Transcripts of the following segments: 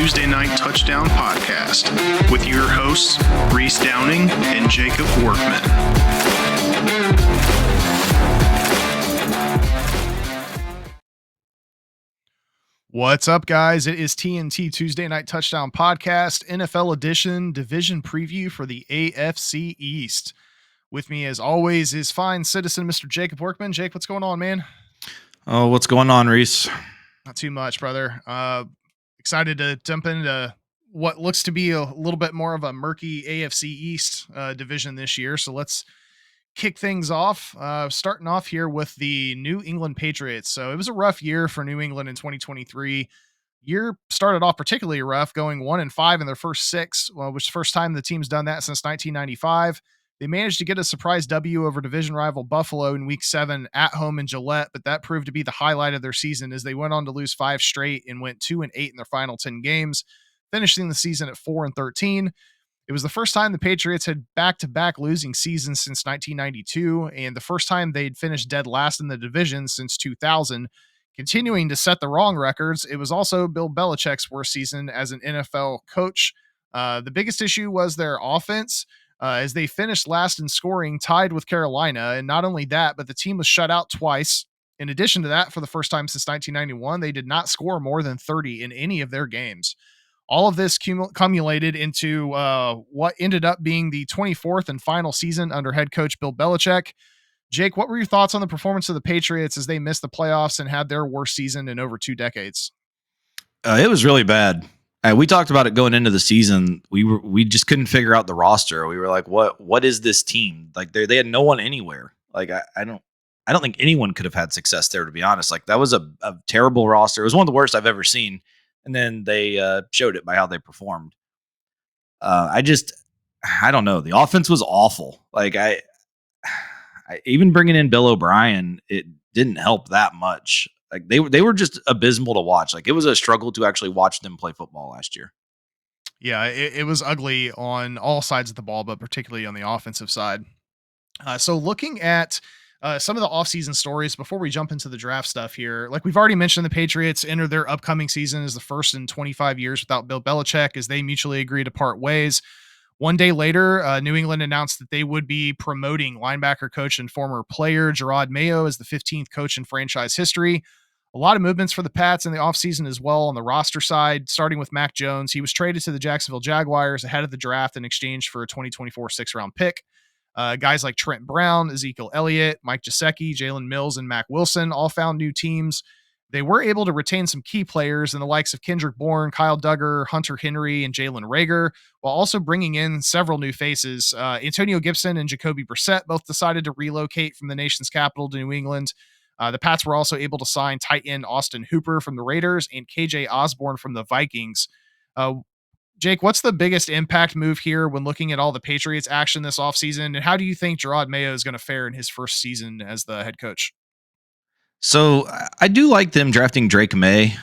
Tuesday Night Touchdown Podcast with your hosts, Reese Downing and Jacob Workman. What's up, guys? It is TNT Tuesday Night Touchdown Podcast, NFL Edition Division Preview for the AFC East. With me, as always, is fine citizen Mr. Jacob Workman. Jake, what's going on, man? Oh, what's going on, Reese? Not too much, brother. Excited to jump into what looks to be a little bit more of a murky AFC East division this year. So let's kick things off, starting off here with the New England Patriots. So it was a rough year for New England in 2023. Year started off particularly rough, going 1-5 in their first six, which is the first time the team's done that since 1995. They managed to get a surprise W over division rival Buffalo in week 7 at home in Gillette, but that proved to be the highlight of their season as they went on to lose 5 straight and went 2-8 in their final 10 games, finishing the season at 4-13. It was the first time the Patriots had back-to-back losing seasons since 1992, and the first time they'd finished dead last in the division since 2000. Continuing to set the wrong records, it was also Bill Belichick's worst season as an NFL coach. The biggest issue was their offense, as they finished last in scoring, tied with Carolina. And not only that, but the team was shut out twice. In addition to that, for the first time since 1991, they did not score more than 30 in any of their games. All of this cumulated into what ended up being the 24th and final season under head coach Bill Belichick. Jake, what were your thoughts on the performance of the Patriots as they missed the playoffs and had their worst season in over 2 decades? It was really bad. We talked about it going into the season. We just couldn't figure out the roster. We were like, what is this team? Like they had no one anywhere. Like I don't think anyone could have had success there, to be honest. Like that was a terrible roster. It was one of the worst I've ever seen. And then they showed it by how they performed. I don't know. The offense was awful. Like I even bringing in Bill O'Brien, it didn't help that much. Like they were just abysmal to watch. Like it was a struggle to actually watch them play football last year. Yeah, it was ugly on all sides of the ball, but particularly on the offensive side. So looking at some of the offseason stories before we jump into the draft stuff here, like we've already mentioned, the Patriots enter their upcoming season as the first in 25 years without Bill Belichick as they mutually agree to part ways. One day later, New England announced that they would be promoting linebacker coach and former player Jerod Mayo as the 15th coach in franchise history. A lot of movements for the Pats in the offseason as well on the roster side, starting with Mac Jones. He was traded to the Jacksonville Jaguars ahead of the draft in exchange for a 2024 6th-round pick. Guys like Trent Brown, Ezekiel Elliott, Mike Gesicki, Jalen Mills, and Mac Wilson all found new teams. They were able to retain some key players in the likes of Kendrick Bourne, Kyle Duggar, Hunter Henry, and Jalen Reagor, while also bringing in several new faces. Antonio Gibson and Jacoby Brissett both decided to relocate from the nation's capital to New England. The Pats were also able to sign tight end Austin Hooper from the Raiders and KJ Osborne from the Vikings. Jake, what's the biggest impact move here when looking at all the Patriots action this offseason? And how do you think Jerod Mayo is going to fare in his first season as the head coach? So I do like them drafting Drake May.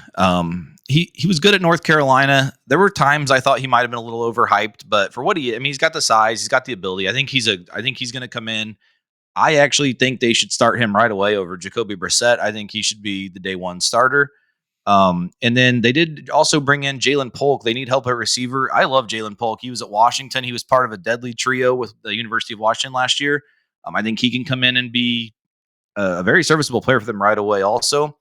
He was good at North Carolina. There were times I thought he might have been a little overhyped, but for what he's got the size, he's got the ability. I think he's going to come in. I actually think they should start him right away over Jacoby Brissett. I think he should be the day one starter. And then they did also bring in Jalen Polk. They need help at receiver. I love Jalen Polk. He was at Washington. He was part of a deadly trio with the University of Washington last year. I think he can come in and be a very serviceable player for them right away also.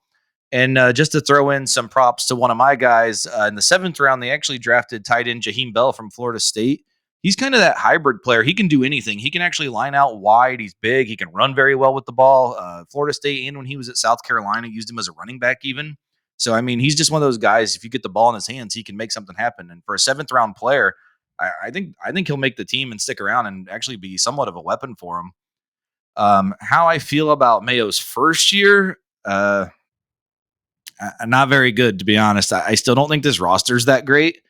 And just to throw in some props to one of my guys, in the 7th round, they actually drafted tight end Jaheim Bell from Florida State. He's kind of that hybrid player. He can do anything. He can actually line out wide. He's big. He can run very well with the ball. Florida State, and when he was at South Carolina, used him as a running back even. So, I mean, he's just one of those guys, if you get the ball in his hands, he can make something happen. And for a 7th-round player, I think he'll make the team and stick around and actually be somewhat of a weapon for him. How I feel about Mayo's first year, not very good, to be honest. I still don't think this roster's that great.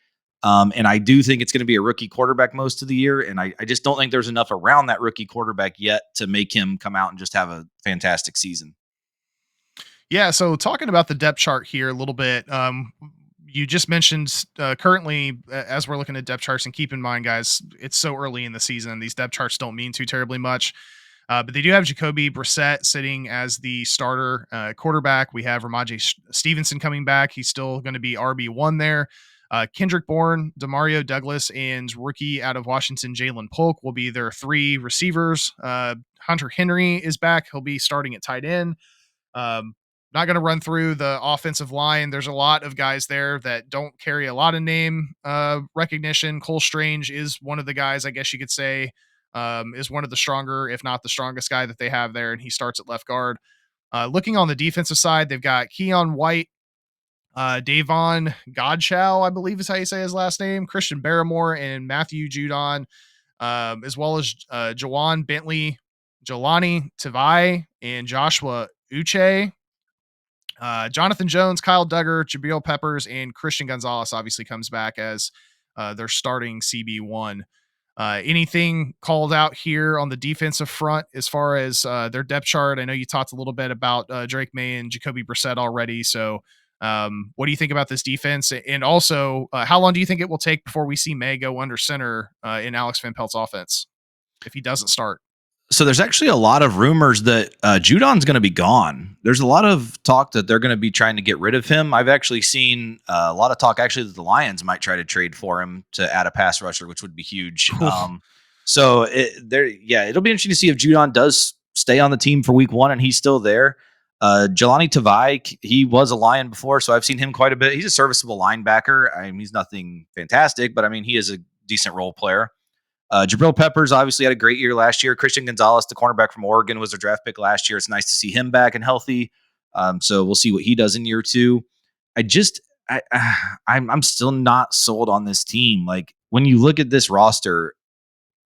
And I do think it's going to be a rookie quarterback most of the year. And I just don't think there's enough around that rookie quarterback yet to make him come out and just have a fantastic season. Yeah, so talking about the depth chart here a little bit, you just mentioned currently, as we're looking at depth charts, and keep in mind, guys, it's so early in the season. These depth charts don't mean too terribly much. But they do have Jacoby Brissett sitting as the starter quarterback. We have Ramondre Stevenson coming back. He's still going to be RB1 there. Kendrick Bourne, Demario Douglas, and rookie out of Washington, Jalen Polk will be their 3 receivers. Hunter Henry is back. He'll be starting at tight end. Um, Not going to run through the offensive line. There's a lot of guys there that don't carry a lot of name recognition. Cole Strange is one of the guys, I guess you could say, is one of the stronger, if not the strongest guy that they have there, and he starts at left guard. Looking on the defensive side, they've got Keon White, Davon Godchow, I believe is how you say his last name, Christian Barrymore, and Matthew Judon, as well as Jawan Bentley, Jelani Tavai, and Joshua Uche. Jonathan Jones, Kyle Duggar, Jabril Peppers, and Christian Gonzalez obviously comes back as their starting CB1. Anything called out here on the defensive front as far as their depth chart? I know you talked a little bit about Drake May and Jacoby Brissett already. So, what do you think about this defense? And also, how long do you think it will take before we see May go under center in Alex Van Pelt's offense if he doesn't start? So there's actually a lot of rumors that Judon's going to be gone. There's a lot of talk that they're going to be trying to get rid of him. I've actually seen a lot of talk actually that the Lions might try to trade for him to add a pass rusher, which would be huge. It'll be interesting to see if Judon does stay on the team for week 1 and he's still there. Jelani Tavai, he was a Lion before, so I've seen him quite a bit. He's a serviceable linebacker. I mean, he's nothing fantastic, but I mean, he is a decent role player. Jabril Peppers obviously had a great year last year. Christian Gonzalez, the cornerback from Oregon, was a draft pick last year. It's nice to see him back and healthy. So we'll see what he does in year 2. I'm still not sold on this team. Like when you look at this roster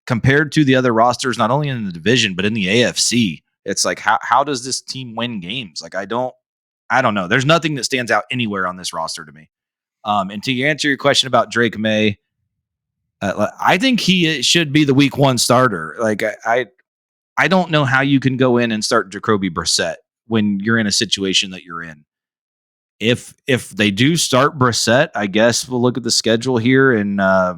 compared to the other rosters, not only in the division but in the AFC, it's like how does this team win games? Like I don't know. There's nothing that stands out anywhere on this roster to me. And to answer your question about Drake May. I think he should be the week 1 starter. Like I don't know how you can go in and start Jacoby Brissett when you're in a situation that you're in. If they do start Brissett, I guess we'll look at the schedule here, and I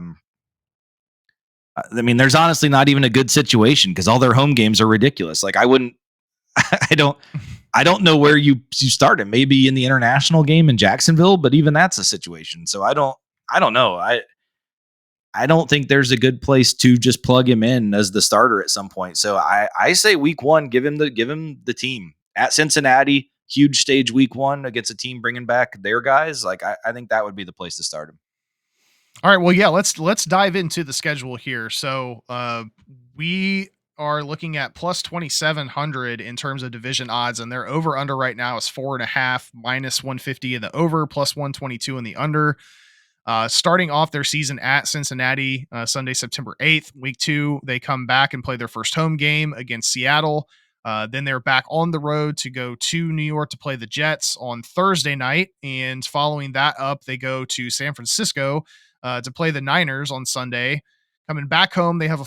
mean, there's honestly not even a good situation because all their home games are ridiculous. Like I don't know where you start him. Maybe in the international game in Jacksonville, but even that's a situation. So I don't know. I don't think there's a good place to just plug him in as the starter at some point. So I say week 1, give him the team at Cincinnati, huge stage week 1 against a team bringing back their guys. Like I think that would be the place to start him. All right. Well, yeah, let's dive into the schedule here. So we are looking at plus 2,700 in terms of division odds, and their over under right now is 4.5, minus 150 in the over, plus 122 in the under. Starting off their season at Cincinnati, Sunday, September 8th, week 2, they come back and play their first home game against Seattle. Then they're back on the road to go to New York to play the Jets on Thursday night. And following that up, they go to San Francisco to play the Niners on Sunday. Coming back home, they have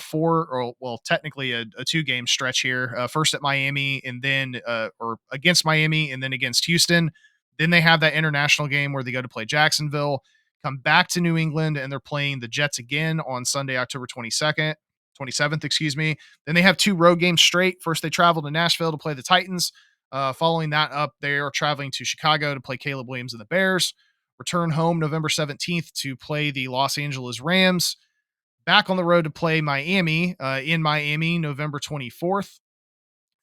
technically a 2-game stretch here. First at Miami and then, or against Miami and then against Houston. Then they have that international game where they go to play Jacksonville. Come back to New England and they're playing the Jets again on Sunday, October 27th, excuse me. Then they have 2 road games straight. First, they travel to Nashville to play the Titans. Following that up, they are traveling to Chicago to play Caleb Williams and the Bears. Return home November 17th to play the Los Angeles Rams. Back on the road to play Miami in Miami, November 24th.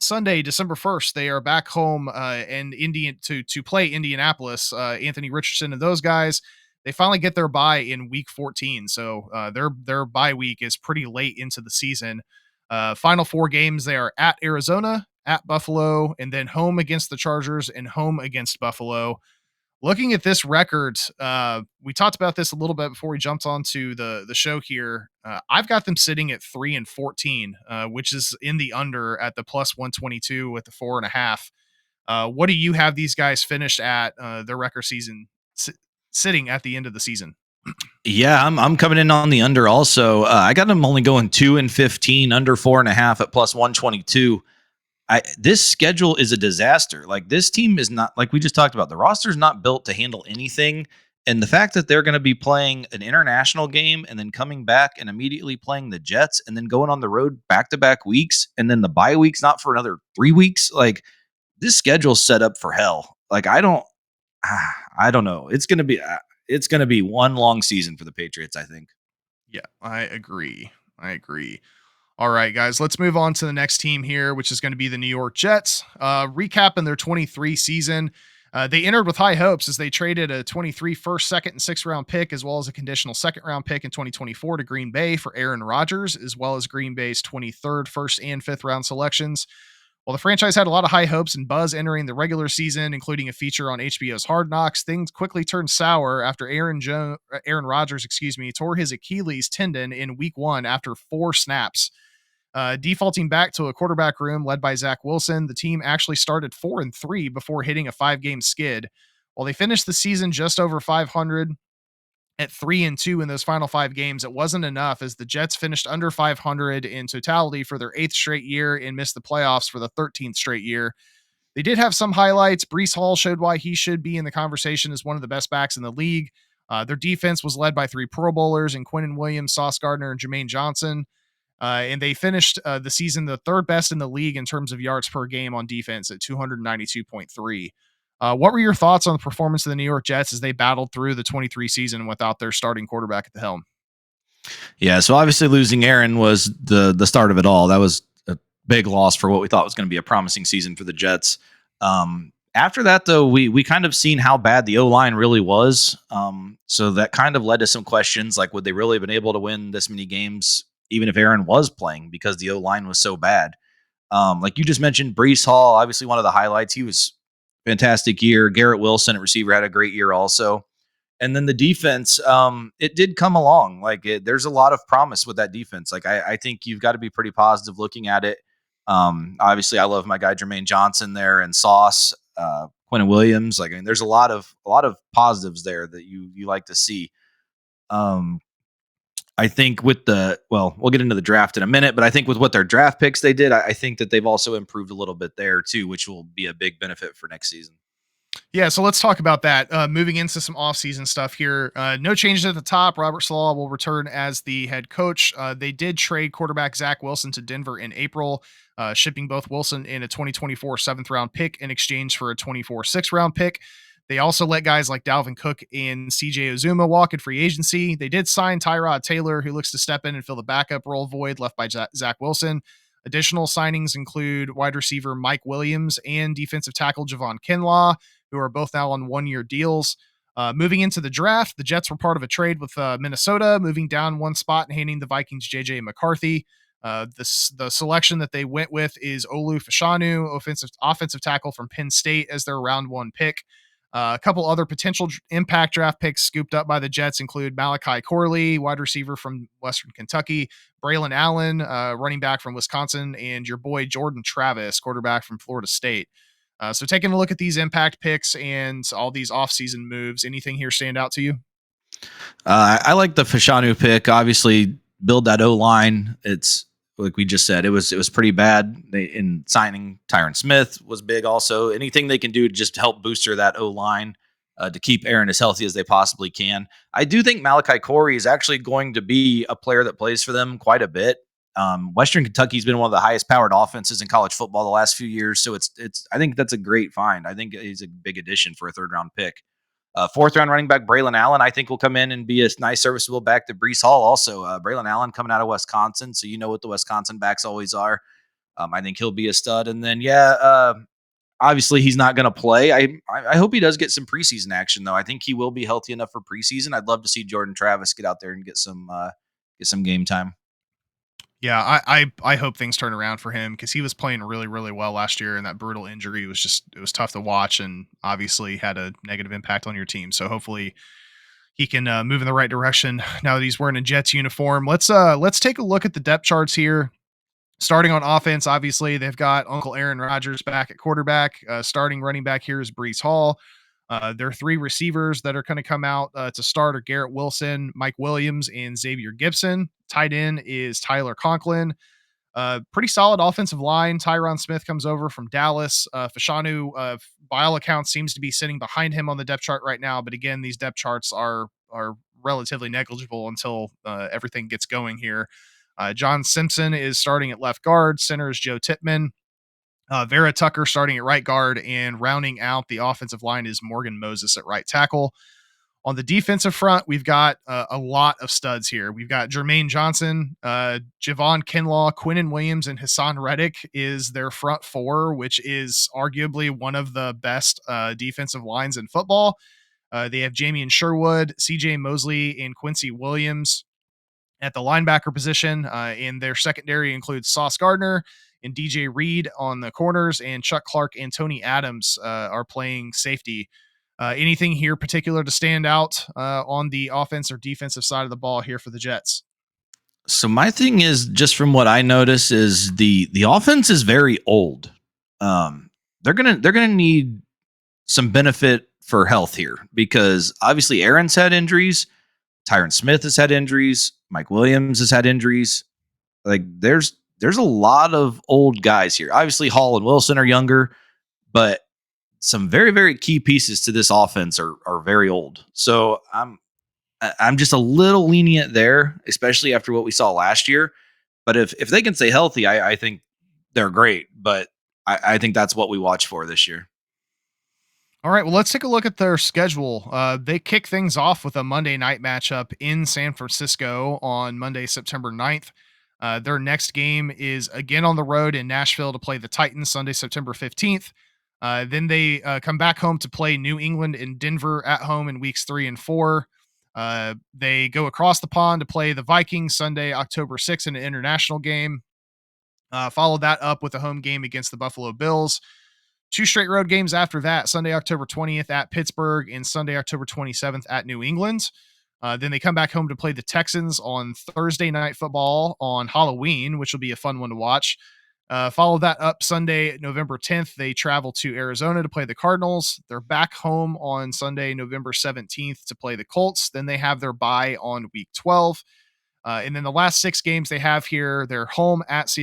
Sunday, December 1st, they are back home and to play Indianapolis. Anthony Richardson and those guys. They finally get their bye in week 14. So their bye week is pretty late into the season. Final 4 games, they are at Arizona, at Buffalo, and then home against the Chargers and home against Buffalo. Looking at this record, we talked about this a little bit before we jumped onto the show here. I've got them sitting at 3-14, which is in the under at the plus 122 with the 4.5. What do you have these guys finished at their record season? Sitting at the end of the season. Yeah, I'm coming in on the under also. I got them only going 2-15, under 4.5 at plus 122. This schedule is a disaster. Like this team is not, like we just talked about, the roster's not built to handle anything. And the fact that they're going to be playing an international game and then coming back and immediately playing the Jets and then going on the road back-to-back weeks and then the bye week's not for another 3 weeks. Like this schedule's set up for hell. Like I don't know. It's going to be it's going to be one long season for the Patriots, I think. Yeah, I agree. All right, guys, let's move on to the next team here, which is going to be the New York Jets. Recapping their 23 season, they entered with high hopes as they traded a 23 first, second, and sixth round pick, as well as a conditional second round pick in 2024 to Green Bay for Aaron Rodgers, as well as Green Bay's 23rd, first, and fifth round selections. While the franchise had a lot of high hopes and buzz entering the regular season, including a feature on HBO's Hard Knocks, things quickly turned sour after Aaron Rodgers, tore his Achilles tendon in Week 1 after 4 snaps. Defaulting back to a quarterback room led by Zach Wilson, the team actually started 4-3 before hitting a 5-game skid. While they finished the season just over 500 at 3-2 in those final 5 games, it wasn't enough as the Jets finished under 500 in totality for their 8th straight year and missed the playoffs for the 13th straight year. They did have some highlights. Breece Hall showed why he should be in the conversation as one of the best backs in the league. Their defense was led by 3 Pro Bowlers in Quinnen Williams, Sauce Gardner, and Jermaine Johnson. And they finished the season the 3rd best in the league in terms of yards per game on defense at 292.3. What were your thoughts on the performance of the New York Jets as they battled through the 23 season without their starting quarterback at the helm? Yeah, so obviously losing Aaron was the start of it all. That was a big loss for what we thought was going to be a promising season for the Jets. After that, though, we kind of seen how bad the O-line really was. So that kind of led to some questions, like would they really have been able to win this many games even if Aaron was playing because the O-line was so bad? Like you just mentioned, Breece Hall, obviously one of the highlights. He was fantastic year. Garrett Wilson at receiver had a great year also. And then the defense, it did come along. There's a lot of promise with that defense. I think you've got to be pretty positive looking at it. Obviously, I love my guy Jermaine Johnson there and Sauce, Quinnen Williams. There's a lot of positives there that you like to see. I think we'll get into the draft in a minute, but I think with what their draft picks they did, I think that they've also improved a little bit there too, which will be a big benefit for next season. Yeah, so let's talk about that. Moving into some offseason stuff here. No changes at the top. Robert Saleh will return as the head coach. They did trade quarterback Zach Wilson to Denver in April, shipping both Wilson and a 2024 7th round pick in exchange for a 24 6th round pick. They also let guys like Dalvin Cook and CJ Uzuma walk in free agency. They did sign Tyrod Taylor, who looks to step in and fill the backup role void left by Zach Wilson. Additional signings include wide receiver Mike Williams and defensive tackle Javon Kinlaw, who are both now on 1-year deals. Moving into the draft, the Jets were part of a trade with Minnesota, moving down one spot and handing the Vikings J.J. McCarthy. The selection that they went with is Olu Fashanu, offensive tackle from Penn State, as their round 1 pick. A couple other potential impact draft picks scooped up by the Jets include Malachi Corley, wide receiver from Western Kentucky, Braylon Allen, running back from Wisconsin, and your boy Jordan Travis, quarterback from Florida State. So taking a look at these impact picks and all these offseason moves, anything here stand out to you? I like the Fashanu pick. Obviously, build that O-line. It's like we just said, it was pretty bad. In signing Tyron Smith was big also. Anything they can do to just help booster that O-line to keep Aaron as healthy as they possibly can. I do think Malachi Corey is actually going to be a player that plays for them quite a bit. Western Kentucky's been one of the highest powered offenses in college football the last few years. So I think that's a great find. I think he's a big addition for a 3rd round pick. 4th round running back Braylon Allen, I think will come in and be a nice serviceable back to Breece Hall. Also, Braylon Allen coming out of Wisconsin. So you know what the Wisconsin backs always are. I think he'll be a stud. And then, obviously he's not going to play. I hope he does get some preseason action though. I think he will be healthy enough for preseason. I'd love to see Jordan Travis get out there and get some game time. Yeah, I hope things turn around for him because he was playing really, really well last year, and that brutal injury it was tough to watch, and obviously had a negative impact on your team. So hopefully he can move in the right direction now that he's wearing a Jets uniform. Let's take a look at the depth charts here. Starting on offense, obviously they've got Uncle Aaron Rodgers back at quarterback. Starting running back here is Breece Hall. There are 3 receivers that are going to come out to start are Garrett Wilson, Mike Williams, and Xavier Gibson. Tight end is Tyler Conklin. Pretty solid offensive line. Tyron Smith comes over from Dallas. Fashanu, by all accounts, seems to be sitting behind him on the depth chart right now. But again, these depth charts are relatively negligible until everything gets going here. John Simpson is starting at left guard. Center is Joe Tippmann. Vera Tucker starting at right guard, and rounding out the offensive line is Morgan Moses at right tackle. On the defensive front, we've got a lot of studs here. We've got Jermaine Johnson, Javon Kinlaw, Quinnen Williams, and Hassan Reddick is their front four, which is arguably one of the best defensive lines in football. They have Jamie Sherwood, CJ Mosley, and Quincy Williams at the linebacker position. In their secondary includes Sauce Gardner and DJ Reed on the corners, and Chuck Clark and Tony Adams are playing safety. Anything here particular to stand out on the offense or defensive side of the ball here for the Jets? So my thing is, just from what I notice, is the offense is very old. They're gonna need some benefit for health here, because obviously Aaron's had injuries, Tyron Smith has had injuries, Mike Williams has had injuries. Like there's a lot of old guys here. Obviously Hall and Wilson are younger, but some very, very key pieces to this offense are very old. So I'm just a little lenient there, especially after what we saw last year. But if they can stay healthy, I think they're great. But I think that's what we watch for this year. All right, well, let's take a look at their schedule. They kick things off with a Monday night matchup in San Francisco on Monday, September 9th. Their next game is again on the road in Nashville to play the Titans Sunday, September 15th. Then they come back home to play New England and Denver at home in weeks 3 and 4. They go across the pond to play the Vikings Sunday, October 6th in an international game. Follow that up with a home game against the Buffalo Bills. 2 straight road games after that, Sunday, October 20th at Pittsburgh and Sunday, October 27th at New England. Then they come back home to play the Texans on Thursday Night Football on Halloween, which will be a fun one to watch. Follow that up Sunday, November 10th. They travel to Arizona to play the Cardinals. They're back home on Sunday, November 17th to play the Colts. Then they have their bye on week 12. And then the last 6 games they have here, they're home against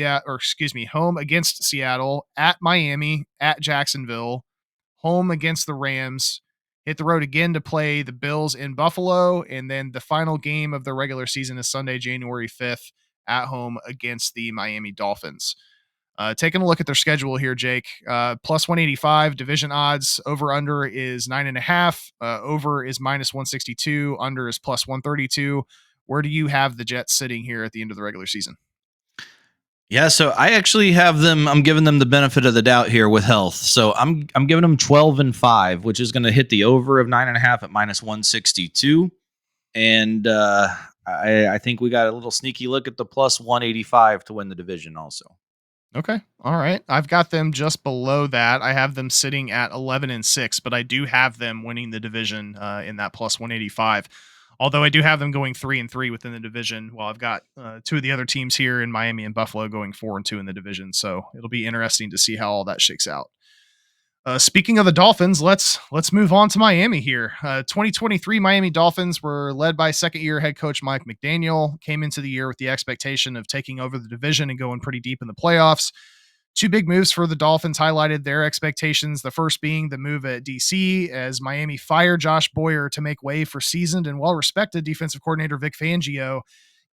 Seattle, at Miami, at Jacksonville, home against the Rams, hit the road again to play the Bills in Buffalo, and then the final game of the regular season is Sunday, January 5th, at home against the Miami Dolphins. Taking a look at their schedule here, Jake, plus 185 division odds, over under is 9.5, over is minus 162, under is plus 132. Where do you have the Jets sitting here at the end of the regular season? Yeah, so I actually have them. I'm giving them the benefit of the doubt here with health. So I'm giving them 12-5, which is going to hit the over of 9.5 at minus 162. And I think we got a little sneaky look at the plus 185 to win the division also. Okay. All right. I've got them just below that. I have them sitting at 11-6, but I do have them winning the division in that plus 185. Although I do have them going 3-3 within the division, while I've got 2 of the other teams here in Miami and Buffalo going 4-2 in the division. So it'll be interesting to see how all that shakes out. Speaking of the Dolphins, let's move on to Miami here. 2023 Miami Dolphins were led by second-year head coach Mike McDaniel. Came into the year with the expectation of taking over the division and going pretty deep in the playoffs. 2 big moves for the Dolphins highlighted their expectations. The first being the move at DC, as Miami fired Josh Boyer to make way for seasoned and well-respected defensive coordinator Vic Fangio,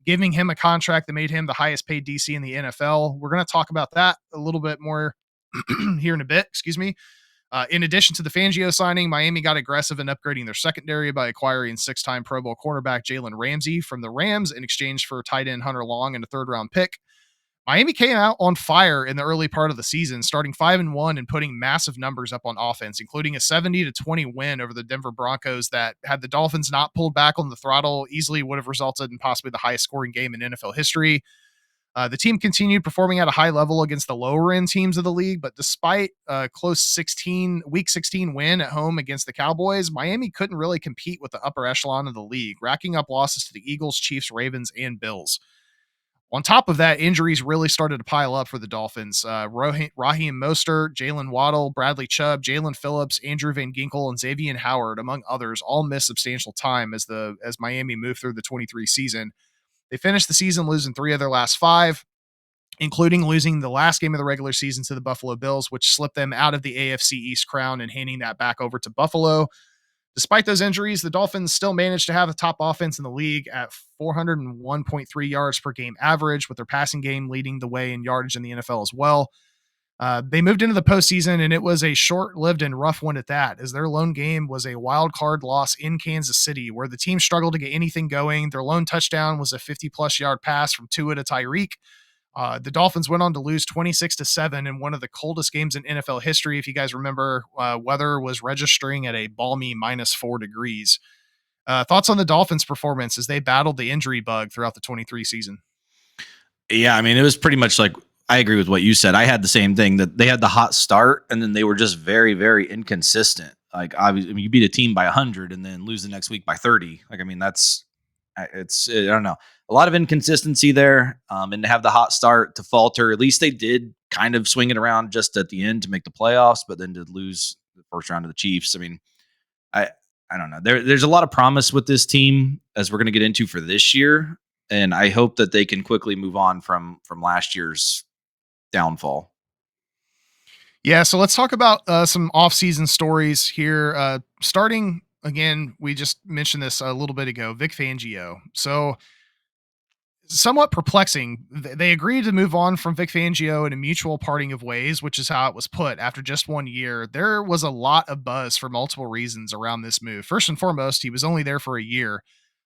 giving him a contract that made him the highest paid DC in the NFL. We're going to talk about that a little bit more here in a bit. Excuse me. In addition to the Fangio signing, Miami got aggressive in upgrading their secondary by acquiring 6-time Pro Bowl cornerback Jalen Ramsey from the Rams in exchange for tight end Hunter Long and a 3rd-round pick. Miami came out on fire in the early part of the season, starting 5-1 and putting massive numbers up on offense, including a 70-20 win over the Denver Broncos that, had the Dolphins not pulled back on the throttle, easily would have resulted in possibly the highest scoring game in NFL history. The team continued performing at a high level against the lower end teams of the league, but despite a close week 16 win at home against the Cowboys, Miami couldn't really compete with the upper echelon of the league, racking up losses to the Eagles, Chiefs, Ravens, and Bills. On top of that, injuries really started to pile up for the Dolphins. Raheem Mostert, Jalen Waddle, Bradley Chubb, Jalen Phillips, Andrew Van Ginkel, and Xavier Howard, among others, all missed substantial time as Miami moved through the 23 season. They finished the season losing 3 of their last 5, including losing the last game of the regular season to the Buffalo Bills, which slipped them out of the AFC East crown and handing that back over to Buffalo. Despite those injuries, the Dolphins still managed to have the top offense in the league at 401.3 yards per game average, with their passing game leading the way in yardage in the NFL as well. They moved into the postseason, and it was a short-lived and rough one at that, as their lone game was a wild card loss in Kansas City, where the team struggled to get anything going. Their lone touchdown was a 50-plus yard pass from Tua to Tyreek. The Dolphins went on to lose 26-7 in one of the coldest games in NFL history. If you guys remember, weather was registering at a balmy -4 degrees. Thoughts on the Dolphins' performance as they battled the injury bug throughout the 23 season? Yeah, I mean, it was pretty much like I agree with what you said. I had the same thing that they had the hot start and then they were just very, very inconsistent. Like, obviously, I mean, you beat a team by 100 and then lose the next week by 30. Like, I mean, I don't know, a lot of inconsistency there. And to have the hot start to falter, at least they did kind of swing it around just at the end to make the playoffs, but then to lose the first round of the Chiefs. I mean, I I don't know. There's a lot of promise with this team as we're going to get into for this year, and I hope that they can quickly move on from last year's downfall. Yeah, so let's talk about some off-season stories here. Starting again, we just mentioned this a little bit ago. Vic Fangio. So somewhat perplexing. They agreed to move on from Vic Fangio in a mutual parting of ways, which is how it was put after just 1 year. There was a lot of buzz for multiple reasons around this move. First and foremost, he was only there for a year.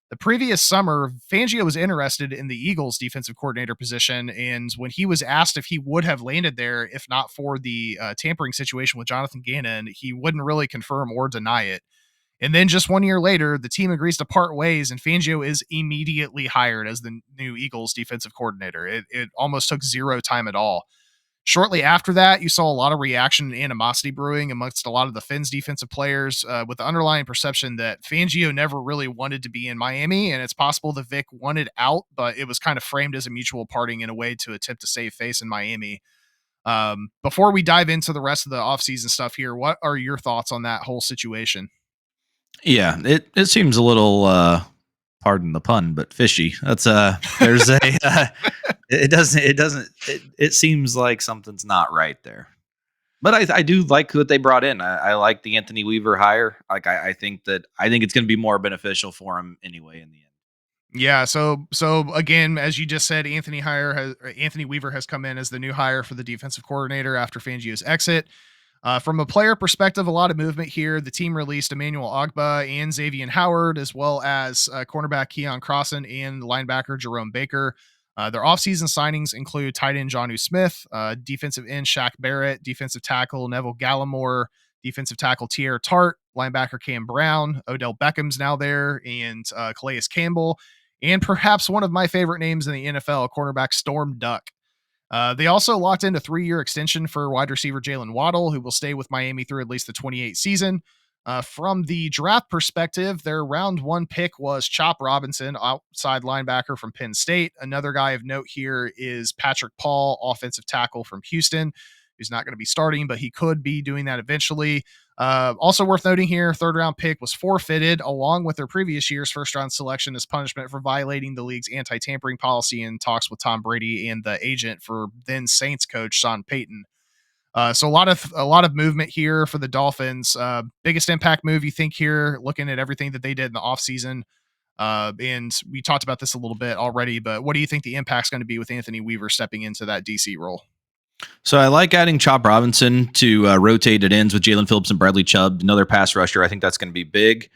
The previous summer, Fangio was interested in the Eagles defensive coordinator position. And when he was asked if he would have landed there if not for the tampering situation with Jonathan Gannon, he wouldn't really confirm or deny it. And then just 1 year later, the team agrees to part ways, and Fangio is immediately hired as the new Eagles defensive coordinator. It almost took zero time at all. Shortly after that, you saw a lot of reaction and animosity brewing amongst a lot of the Fins defensive players, with the underlying perception that Fangio never really wanted to be in Miami, and it's possible that Vic wanted out, but it was kind of framed as a mutual parting in a way to attempt to save face in Miami. Before we dive into the rest of the offseason stuff here, what are your thoughts on that whole situation? Yeah, it seems a little pardon the pun, but fishy. That's there's a it seems like something's not right there. But I do like what they brought in. I like the Anthony Weaver hire. Like I think it's going to be more beneficial for him anyway in the end. Yeah, so again, as you just said, Anthony Weaver has come in as the new hire for the defensive coordinator after Fangio's exit. From a player perspective, a lot of movement here. The team released Emmanuel Ogba and Xavier Howard, as well as cornerback Keon Crossan and linebacker Jerome Baker. Their offseason signings include tight end Jonnu Smith, defensive end Shaq Barrett, defensive tackle Neville Gallimore, defensive tackle Tierre Tart, linebacker Cam Brown, Odell Beckham's now there, and Calais Campbell, and perhaps one of my favorite names in the NFL, cornerback Storm Duck. They also locked in a 3-year extension for wide receiver Jalen Waddle, who will stay with Miami through at least the 28 season. From the draft perspective, their round one pick was Chop Robinson, outside linebacker from Penn State. Another guy of note here is Patrick Paul, offensive tackle from Houston, who's not going to be starting, but he could be doing that eventually. Also worth noting here, third round pick was forfeited along with their previous year's first round selection as punishment for violating the league's anti-tampering policy in talks with Tom Brady and the agent for then Saints coach Sean Payton. So a lot of movement here for the Dolphins. Biggest impact move you think here, looking at everything that they did in the offseason. And we talked about this a little bit already, but what do you think the impact's going to be with Anthony Weaver stepping into that DC role? So I like adding Chop Robinson to rotate at ends with Jalen Phillips and Bradley Chubb, another pass rusher. I think that's going to be big.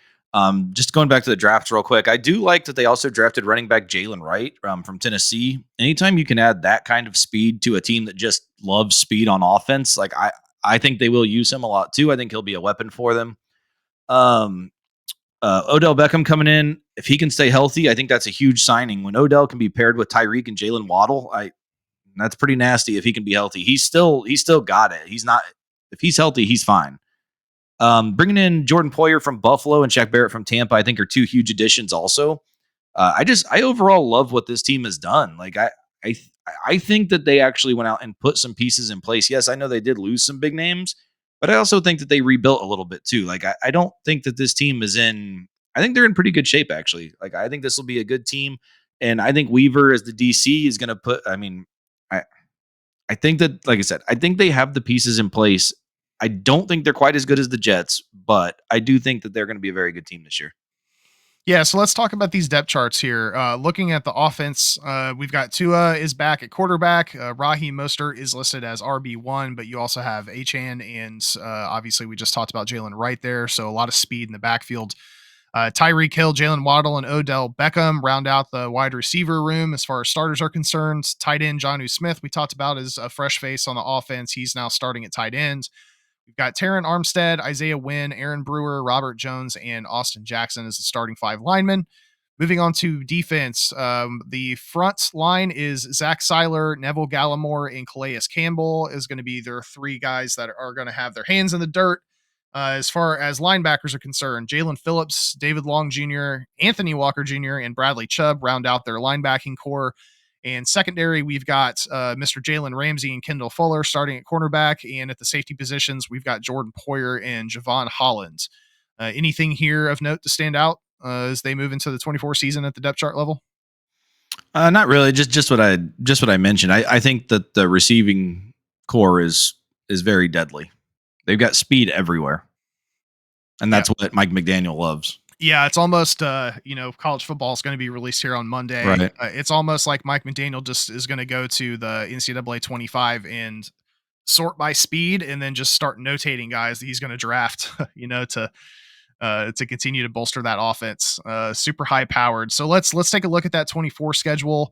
Just going back to the draft real quick, I do like that they also drafted running back Jalen Wright from Tennessee. Anytime you can add that kind of speed to a team that just loves speed on offense, like I think they will use him a lot too. I think he'll be a weapon for them. Odell Beckham coming in, if he can stay healthy, I think that's a huge signing. When Odell can be paired with Tyreek and Jalen Waddle, that's pretty nasty if he can be healthy. He's still got it. He's not, if he's healthy, he's fine. Bringing in Jordan Poyer from Buffalo and Shaq Barrett from Tampa, I think are two huge additions also. I overall love what this team has done. Like I think that they actually went out and put some pieces in place. Yes, I know they did lose some big names, but I also think that they rebuilt a little bit too. Like I don't think that this team I think they're in pretty good shape actually. Like I think this will be a good team. And I think Weaver as the DC is going to I think that, like I said, I think they have the pieces in place. I don't think they're quite as good as the Jets, but I do think that they're going to be a very good team this year. Yeah, so let's talk about these depth charts here. Looking at the offense, we've got Tua is back at quarterback. Raheem Mostert is listed as RB1, but you also have Achan and obviously we just talked about Jalen Wright there. So a lot of speed in the backfield. Tyreek Hill, Jalen Waddle, and Odell Beckham round out the wide receiver room as far as starters are concerned. Tight end Jonnu Smith, we talked about, is a fresh face on the offense. He's now starting at tight end. We've got Terran Armstead, Isaiah Wynn, Aaron Brewer, Robert Jones, and Austin Jackson as the starting 5 linemen. Moving on to defense, the front line is Zach Seiler, Neville Gallimore, and Calais Campbell is going to be their 3 guys that are going to have their hands in the dirt. As far as linebackers are concerned, Jalen Phillips, David Long Jr., Anthony Walker Jr., and Bradley Chubb round out their linebacking core. And secondary, we've got Mr. Jalen Ramsey and Kendall Fuller starting at cornerback. And at the safety positions, we've got Jordan Poyer and Javon Holland. Anything here of note to stand out as they move into the 24 season at the depth chart level? Not really. Just what I mentioned. I think that the receiving core is very deadly. They've got speed everywhere, and that's what Mike McDaniel loves. Yeah, it's almost, college football is going to be released here on Monday. Right. It's almost like Mike McDaniel just is going to go to the NCAA 25 and sort by speed and then just start notating guys that he's going to draft, to continue to bolster that offense. Super high powered. So let's take a look at that 24 schedule.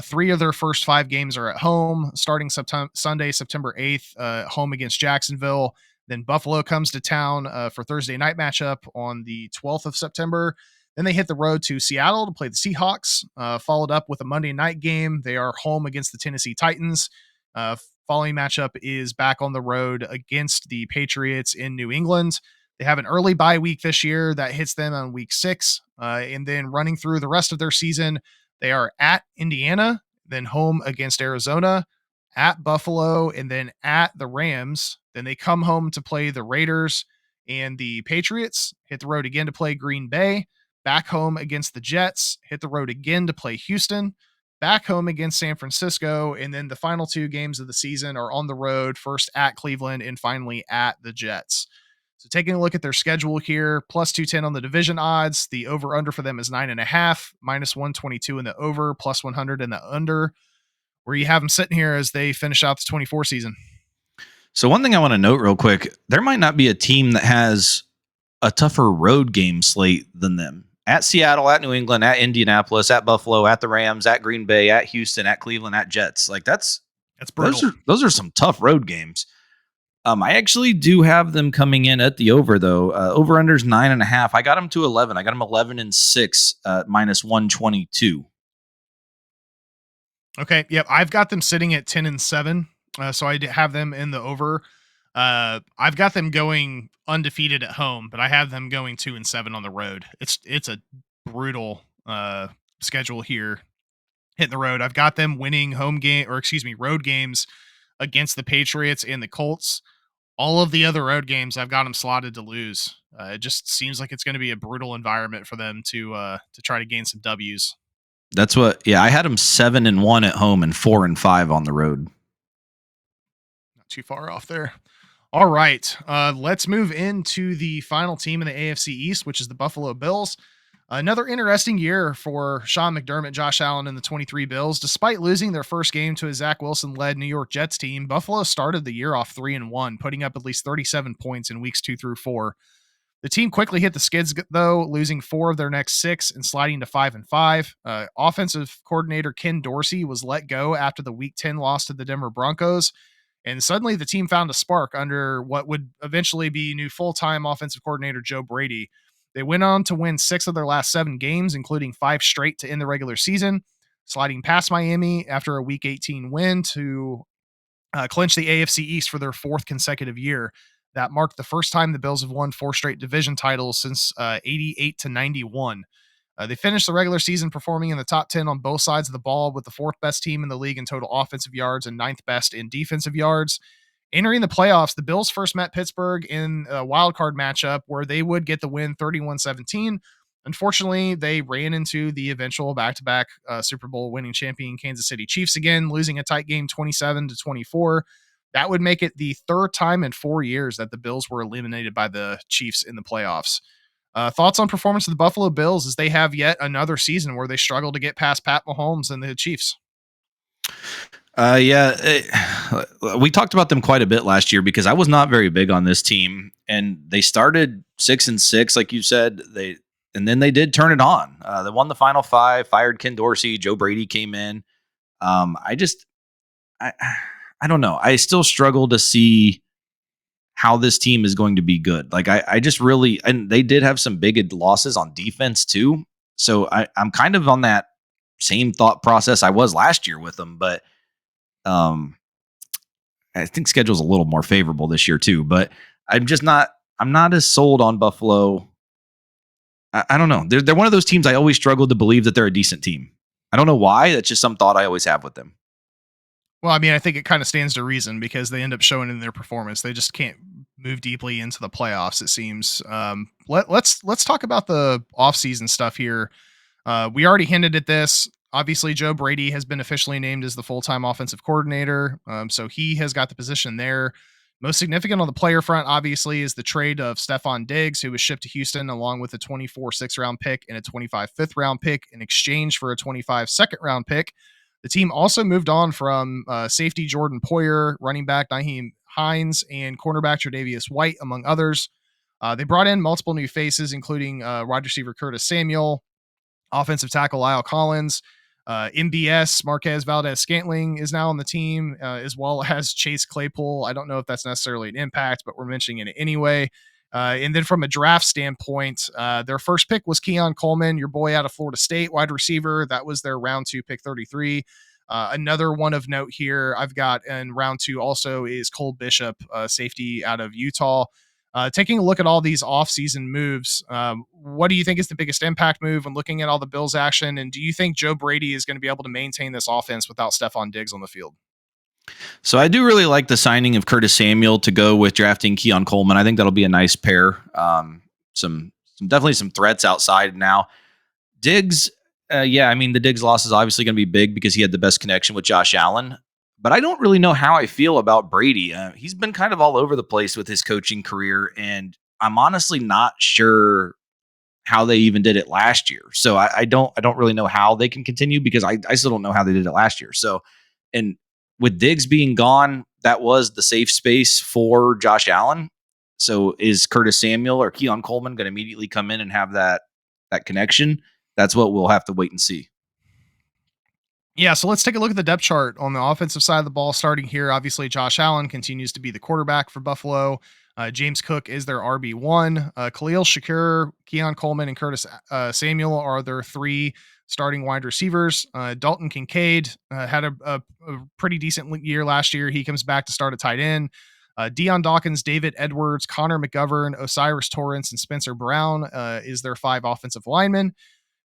3 of their first 5 games are at home, starting Sunday, September 8th, home against Jacksonville. Then Buffalo comes to town for Thursday night matchup on the 12th of September. Then they hit the road to Seattle to play the Seahawks, followed up with a Monday night game. They are home against the Tennessee Titans. Following matchup is back on the road against the Patriots in New England. They have an early bye week this year that hits them on week 6. And then running through the rest of their season, they are at Indiana, then home against Arizona, at Buffalo, and then at the Rams. Then they come home to play the Raiders and the Patriots, hit the road again to play Green Bay, back home against the Jets, hit the road again to play Houston, back home against San Francisco, and then the final 2 games of the season are on the road, first at Cleveland and finally at the Jets. So taking a look at their schedule here, plus 210 on the division odds. The over under for them is 9.5, minus 122 in the over, plus 100 in the under. Where you have them sitting here as they finish out the 24 season. So one thing I want to note real quick, there might not be a team that has a tougher road game slate than them. At Seattle, at New England, at Indianapolis, at Buffalo, at the Rams, at Green Bay, at Houston, at Cleveland, at Jets. Like that's brutal. Those are some tough road games. I actually do have them coming in at the over though. Over under's 9.5. I got them to 11. I got them 11-6, minus 122. Okay. Yep. I've got them sitting at 10-7. So I have them in the over. I've got them going undefeated at home, but I have them going 2-7 on the road. It's a brutal schedule here. Hitting the road. I've got them winning road games against the Patriots and the Colts. All of the other road games, I've got them slotted to lose. It just seems like it's going to be a brutal environment for them to try to gain some W's. That's what. Yeah, I had them 7-1 at home and 4-5 on the road. Not too far off there. All right, let's move into the final team in the AFC East, which is the Buffalo Bills. Another interesting year for Sean McDermott, Josh Allen, and the 23 Bills. Despite losing their first game to a Zach Wilson-led New York Jets team, Buffalo started the year off 3-1, putting up at least 37 points in weeks 2 through 4. The team quickly hit the skids, though, losing 4 of their next 6 and sliding to 5-5. Offensive coordinator Ken Dorsey was let go after the Week 10 loss to the Denver Broncos, and suddenly the team found a spark under what would eventually be new full-time offensive coordinator Joe Brady. They went on to win 6 of their last 7 games, including 5 straight to end the regular season, sliding past Miami after a Week 18 win to clinch the AFC East for their 4th consecutive year. That marked the first time the Bills have won 4 straight division titles since 88 to 91. They finished the regular season performing in the top 10 on both sides of the ball, with the 4th best team in the league in total offensive yards and 9th best in defensive yards. Entering the playoffs, the Bills first met Pittsburgh in a wild card matchup where they would get the win 31-17. Unfortunately, they ran into the eventual back-to-back Super Bowl winning champion Kansas City Chiefs again, losing a tight game 27-24. That would make it the 3rd time in 4 years that the Bills were eliminated by the Chiefs in the playoffs. Thoughts on performance of the Buffalo Bills as they have yet another season where they struggle to get past Pat Mahomes and the Chiefs? Yeah, we talked about them quite a bit last year because I was not very big on this team, and they started 6-6, like you said. And then they did turn it on. They won the final five, fired Ken Dorsey, Joe Brady came in. I just, I, I don't know. I still struggle to see how this team is going to be good. Like I just really, and they did have some big losses on defense too. So I'm kind of on that same thought process I was last year with them, but um, I think schedule's a little more favorable this year too. But I'm just not. I'm not as sold on Buffalo. I don't know. They're one of those teams I always struggle to believe that they're a decent team. I don't know why. That's just some thought I always have with them. Well, I mean, I think it kind of stands to reason because they end up showing in their performance. They just can't move deeply into the playoffs, it seems. Let's talk about the offseason stuff here. We already hinted at this. Obviously, Joe Brady has been officially named as the full-time offensive coordinator. So he has got the position there. Most significant on the player front, obviously, is the trade of Stephon Diggs, who was shipped to Houston along with a 24 6th-round pick and a 25 5th-round pick in exchange for a 25 2nd-round pick. The team also moved on from safety Jordan Poyer, running back Nyheim Hines, and cornerback Tre'Davious White, among others. They brought in multiple new faces, including wide receiver Curtis Samuel, offensive tackle Lyle Collins, MBS Marquez Valdez Scantling is now on the team, as well as Chase Claypool. I don't know if that's necessarily an impact, but we're mentioning it anyway. And then from a draft standpoint, their first pick was Keon Coleman, your boy out of Florida State, wide receiver. That was their round 2 pick 33. Another one of note here I've got in round 2 also is Cole Bishop, safety out of Utah. Taking a look at all these offseason moves, what do you think is the biggest impact move when looking at all the Bills action? And do you think Joe Brady is going to be able to maintain this offense without Stephon Diggs on the field? So I do really like the signing of Curtis Samuel to go with drafting Keon Coleman. I think that'll be a nice pair. Some definitely some threats outside now. Diggs, yeah, I mean the Diggs loss is obviously going to be big because he had the best connection with Josh Allen. But I don't really know how I feel about Brady. He's been kind of all over the place with his coaching career, and I'm honestly not sure how they even did it last year. So I don't really know how they can continue because I still don't know how they did it last year. So, and with Diggs being gone, that was the safe space for Josh Allen. So is Curtis Samuel or Keon Coleman going to immediately come in and have that connection? That's what we'll have to wait and see. Yeah, so let's take a look at the depth chart on the offensive side of the ball. Starting here, obviously, Josh Allen continues to be the quarterback for Buffalo. James Cook is their RB1. Khalil Shakur, Keon Coleman, and Curtis Samuel are their 3 starting wide receivers. Dalton Kincaid had a pretty decent year last year. He comes back to start at tight end. Deion Dawkins, David Edwards, Connor McGovern, Osiris Torrance, and Spencer Brown is their 5 offensive linemen.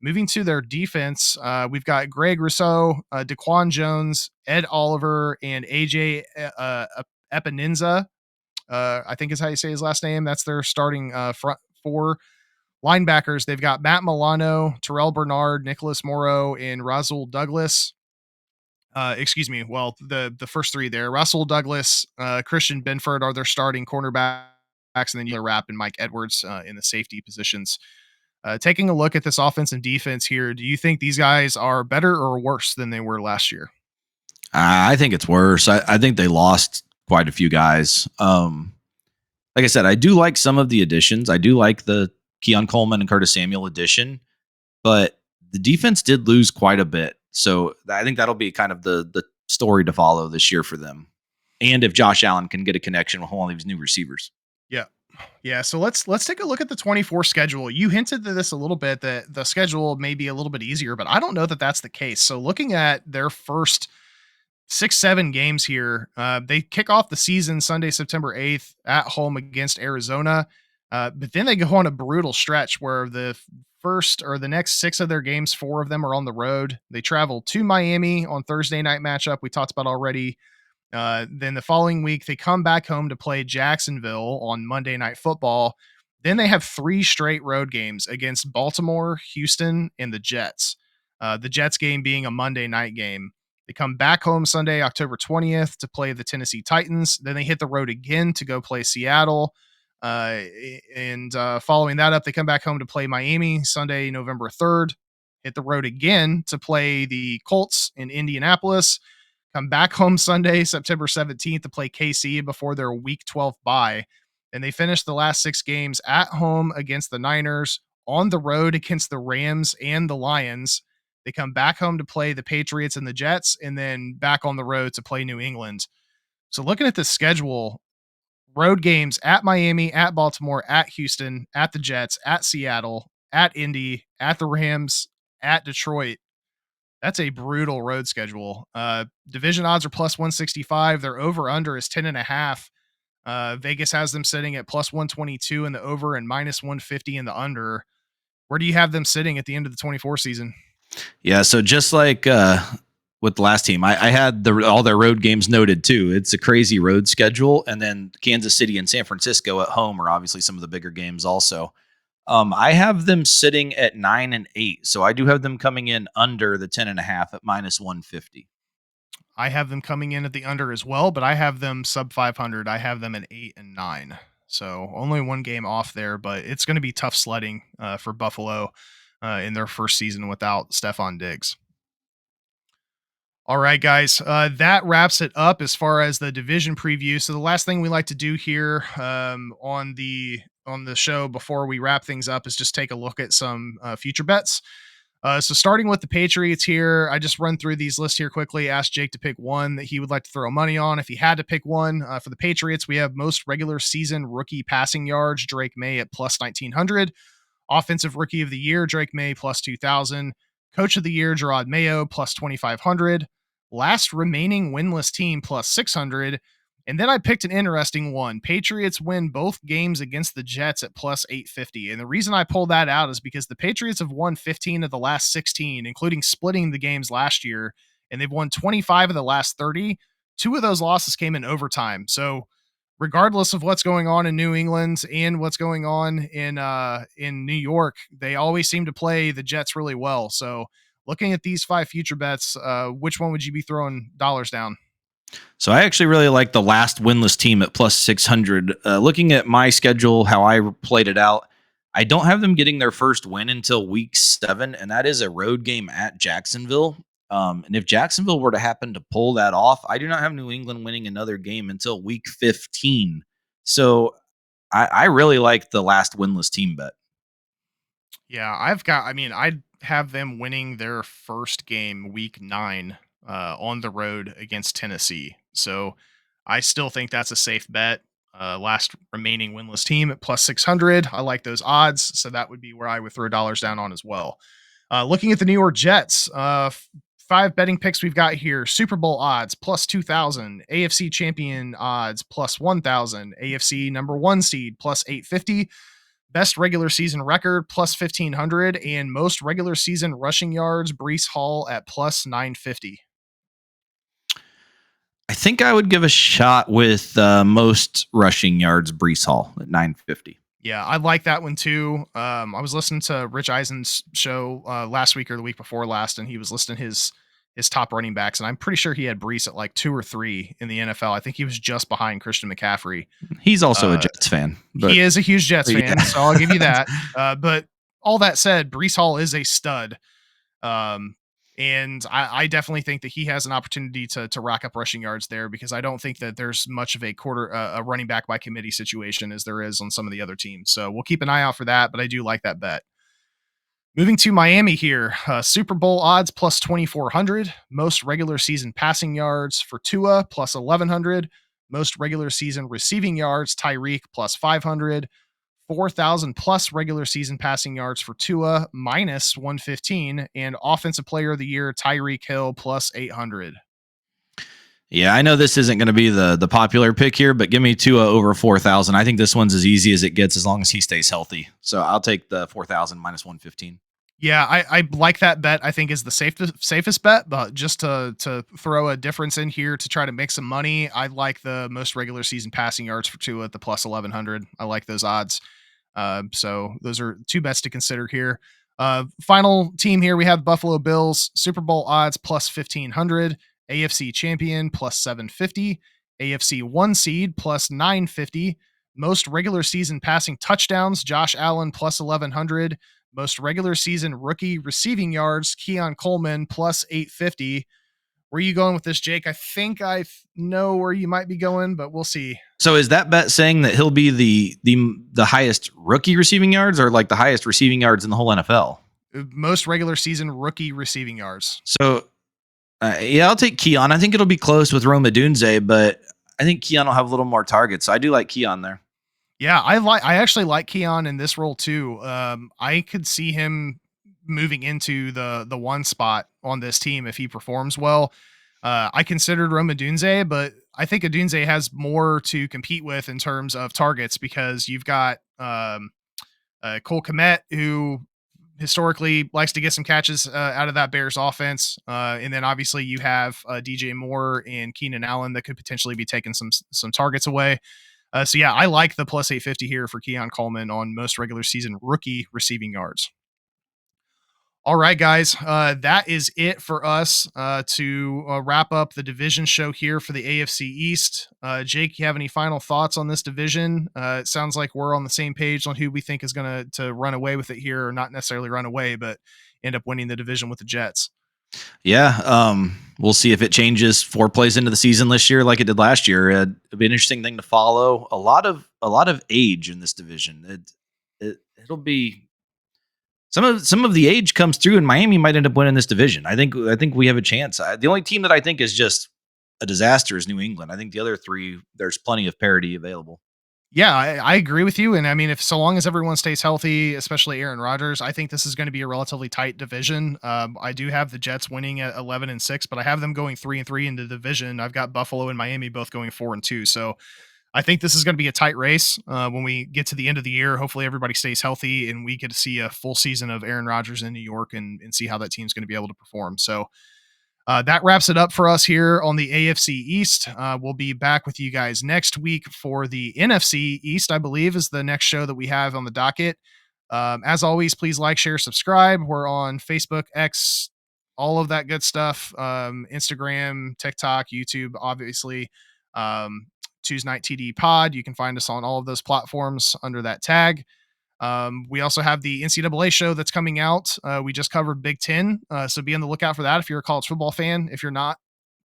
Moving to their defense, we've got Greg Rousseau, Daquan Jones, Ed Oliver, and AJ Epinenza. I think is how you say his last name. That's their starting front 4 linebackers. They've got Matt Milano, Terrell Bernard, Nicholas Morrow, and Rasul Douglas. Excuse me. Well, the first 3 there: Russell Douglas, Christian Benford are their starting cornerbacks, and then you Rapp and Mike Edwards in the safety positions. Taking a look at this offense and defense here, do you think these guys are better or worse than they were last year? I think it's worse. I think they lost quite a few guys. Like I said, I do like some of the additions. I do like the Keon Coleman and Curtis Samuel addition, but the defense did lose quite a bit. So I think that'll be kind of the story to follow this year for them. And if Josh Allen can get a connection with one of these new receivers. Yeah. Yeah, so let's take a look at the 24 schedule. You hinted to this a little bit that the schedule may be a little bit easier, but I don't know that that's the case. So looking at their first 6-7 games here, they kick off the season Sunday, September 8th at home against Arizona. But then they go on a brutal stretch where the first or the next 6 of their games, 4 of them are on the road. They travel to Miami on Thursday night matchup we talked about already. Then the following week, they come back home to play Jacksonville on Monday Night Football. Then they have 3 straight road games against Baltimore, Houston, and the Jets. The Jets game being a Monday night game. They come back home Sunday, October 20th to play the Tennessee Titans. Then they hit the road again to go play Seattle. And following that up, they come back home to play Miami Sunday, November 3rd. Hit the road again to play the Colts in Indianapolis. Come back home Sunday, September 17th to play KC before their Week 12 bye. And they finished the last 6 games at home against the Niners, on the road against the Rams and the Lions. They come back home to play the Patriots and the Jets, and then back on the road to play New England. So looking at the schedule, road games at Miami, at Baltimore, at Houston, at the Jets, at Seattle, at Indy, at the Rams, at Detroit. That's a brutal road schedule. Division odds are plus 165. Their over under is 10.5. Vegas has them sitting at plus 122 in the over and minus 150 in the under. Where do you have them sitting at the end of the 24 season? Yeah, so just like with the last team, I had all their road games noted too. It's a crazy road schedule, and then Kansas City and San Francisco at home are obviously some of the bigger games also. I have them sitting at 9-8, so I do have them coming in under the 10.5 at minus 150. I have them coming in at the under as well, but I have them sub 500. I have them at 8-9. So only one game off there, but it's going to be tough sledding for Buffalo in their first season without Stephon Diggs. All right, guys, that wraps it up as far as the division preview. So the last thing we like to do here on the show before we wrap things up is just take a look at some future bets. So starting with the Patriots here, I just run through these lists here quickly. Asked Jake to pick one that he would like to throw money on. If he had to pick one for the Patriots, we have most regular season rookie passing yards, Drake May at plus 1,900. Offensive rookie of the year, Drake May plus 2,000. Coach of the year, Gerard Mayo plus 2,500. Last remaining winless team plus 600. And then I picked an interesting one. Patriots win both games against the Jets at plus 850. And the reason I pulled that out is because the Patriots have won 15 of the last 16, including splitting the games last year. And they've won 25 of the last 30. 2 of those losses came in overtime. So regardless of what's going on in New England and what's going on in New York, they always seem to play the Jets really well. So looking at these 5 future bets, which one would you be throwing dollars down? So I actually really like the last winless team at plus 600. Looking at my schedule, how I played it out, I don't have them getting their first win until week 7, and that is a road game at Jacksonville. And if Jacksonville were to happen to pull that off, I do not have New England winning another game until week 15. So I really like the last winless team bet. Yeah, I'd have them winning their first game week 9 on the road against Tennessee. So I still think that's a safe bet. Last remaining winless team at plus 600. I like those odds. So that would be where I would throw dollars down on as well. Looking at the New York Jets, 5 betting picks we've got here. Super Bowl odds plus 2,000. AFC champion odds plus 1,000. AFC number 1 seed plus 850. Best regular season record plus 1,500. And most regular season rushing yards, Breece Hall at plus 950. I think I would give a shot with most rushing yards, Breece Hall at 950. Yeah, I like that one too. I was listening to Rich Eisen's show last week or the week before last, and he was listing his top running backs, and I'm pretty sure he had Breece at like 2 or 3 in the NFL. I think he was just behind Christian McCaffrey. He's also a Jets fan. But he is a huge Jets fan, so I'll give you that. But all that said, Breece Hall is a stud. And I definitely think that he has an opportunity to rack up rushing yards there, because I don't think that there's much of a running back by committee situation as there is on some of the other teams. So we'll keep an eye out for that, but I do like that bet. Moving to Miami here, Super Bowl odds plus 2,400, most regular season passing yards for Tua plus 1,100, most regular season receiving yards, Tyreek plus 500, 4,000 plus regular season passing yards for Tua minus 115, and offensive player of the year, Tyreek Hill plus 800. Yeah, I know this isn't going to be the popular pick here, but give me Tua over 4,000. I think this one's as easy as it gets as long as he stays healthy. So I'll take the 4,000 minus 115. Yeah, I like that bet. I think is the safest bet, but just to throw a difference in here to try to make some money, I like the most regular season passing yards for Tua at the plus 1,100. I like those odds. So those are 2 bets to consider here. Final team here, we have Buffalo Bills, Super Bowl odds plus 1,500, AFC champion plus 750, AFC 1 seed plus 950, Most regular season passing touchdowns, Josh Allen plus 1,100. Most regular season rookie receiving yards, Keon Coleman plus 850. Where are you going with this, Jake? I think I know where you might be going, but we'll see. So is that bet saying that he'll be the highest rookie receiving yards, or like the highest receiving yards in the whole NFL? Most regular season rookie receiving yards. So yeah, I'll take Keon. I think it'll be close with Rome Odunze, but I think Keon will have a little more targets. So I do like Keon there. Yeah, I actually like Keon in this role too. I could see him moving into the one spot on this team if he performs well. I considered Rome Odunze, but I think Odunze has more to compete with in terms of targets because you've got Cole Kmet, who historically likes to get some catches out of that Bears offense. And then obviously you have DJ Moore and Keenan Allen that could potentially be taking some targets away. So yeah, I like the plus 850 here for Keon Coleman on most regular season rookie receiving yards. All right, guys, that is it for us to wrap up the division show here for the AFC East. Jake, you have any final thoughts on this division? It sounds like we're on the same page on who we think is going to run away with it here, or not necessarily run away, but end up winning the division with the Jets. Yeah, we'll see if it changes 4 plays into the season this year like it did last year. It'll be an interesting thing to follow. A lot of age in this division. It'll be some of the age comes through, and Miami might end up winning this division. I think we have a chance. The only team that I think is just a disaster is New England. I think the other 3, there's plenty of parity available. Yeah, I agree with you. And I mean, if so long as everyone stays healthy, especially Aaron Rodgers, I think this is going to be a relatively tight division. I do have the Jets winning at 11-6, but I have them going 3-3 into the division. I've got Buffalo and Miami both going 4-2. So I think this is going to be a tight race when we get to the end of the year. Hopefully everybody stays healthy and we get to see a full season of Aaron Rodgers in New York and see how that team's going to be able to perform. So that wraps it up for us here on the AFC East. We'll be back with you guys next week for the NFC East, I believe, is the next show that we have on the docket. As always, please like, share, subscribe. We're on Facebook, X, all of that good stuff. Instagram, TikTok, YouTube, obviously. Tuesday Night TD Pod. You can find us on all of those platforms under that tag. We also have the NCAA show that's coming out. We just covered Big Ten, so be on the lookout for that if you're a college football fan. If you're not,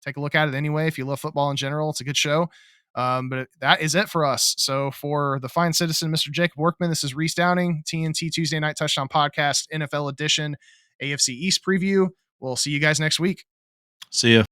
take a look at it anyway. If you love football in general, it's a good show. But that is it for us. So for the fine citizen, Mr. Jacob Workman, this is Reese Downing, TNT Tuesday Night Touchdown Podcast, NFL Edition, AFC East preview. We'll see you guys next week. See ya.